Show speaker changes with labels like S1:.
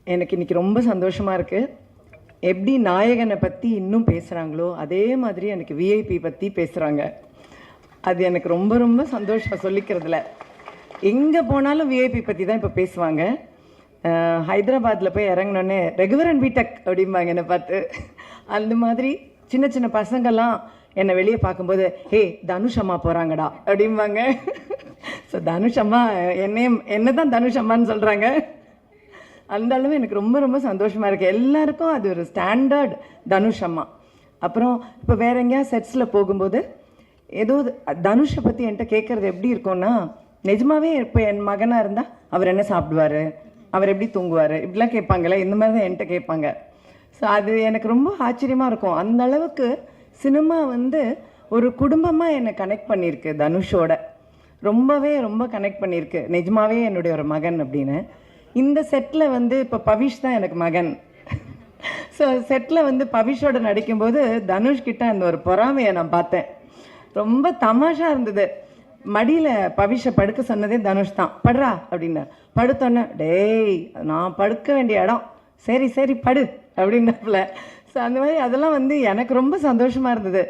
S1: எனக்கு இன்றைக்கி ரொம்ப சந்தோஷமாக இருக்குது. எப்படி நாயகனை பற்றி இன்னும் பேசுகிறாங்களோ அதே மாதிரி எனக்கு விஐபி பற்றி பேசுகிறாங்க. அது எனக்கு ரொம்ப ரொம்ப சந்தோஷம் சொல்லிக்கிறதுல. எங்கே போனாலும் விஐபி பற்றி தான் இப்போ பேசுவாங்க. ஹைதராபாத்தில் போய் இறங்கினோடனே ரெகுவரன் பிடெக் அப்படிம்பாங்க என்னை பார்த்து. அந்த மாதிரி சின்ன சின்ன பசங்கள்லாம் என்னை வெளியே பார்க்கும்போது ஹே தனுஷ் அம்மா போகிறாங்கடா அப்படிம்பாங்க. ஸோ தனுஷ் அம்மா என்ன தான் தனுஷ் அம்மான்னு சொல்கிறாங்க. அந்த அளவு எனக்கு ரொம்ப ரொம்ப சந்தோஷமாக இருக்குது. எல்லாருக்கும் அது ஒரு ஸ்டாண்டர்ட் தனுஷ் அம்மா. அப்புறம் இப்போ வேற எங்கேயா செட்ஸில் போகும்போது ஏதோ தனுஷை பற்றி என்கிட்ட கேட்குறது எப்படி இருக்கும்னா, நிஜமாகவே இப்போ என் மகனாக இருந்தால் அவர் என்ன சாப்பிடுவார், அவர் எப்படி தூங்குவார், இப்படிலாம் கேட்பாங்களே, இந்த மாதிரி தான் என்கிட்ட கேட்பாங்க. ஸோ அது எனக்கு ரொம்ப ஆச்சரியமாக இருக்கும். அந்த அளவுக்கு சினிமா ஒரு குடும்பமாக என்னை கனெக்ட் பண்ணியிருக்கு தனுஷோட. ரொம்ப கனெக்ட் பண்ணியிருக்கு. நிஜமாகவே என்னுடைய ஒரு மகன் அப்படின்னு. இந்த செட்டில் இப்போ பவிஷ் தான் எனக்கு மகன். ஸோ செட்டில் பவிஷோட நடிக்கும்போது தனுஷ்கிட்ட அந்த ஒரு பொறாமையை நான் பார்த்தேன். ரொம்ப தமாஷாக இருந்தது. மடியில் பவிஷை படுக்க சொன்னதே தனுஷ் தான். படுறா அப்படின்னா படுத்தோன்னே டேய் நான் படுக்க வேண்டிய இடம், சரி படு அப்படின்னாப்புல. ஸோ அந்த மாதிரி அதெல்லாம் எனக்கு ரொம்ப சந்தோஷமாக இருந்தது.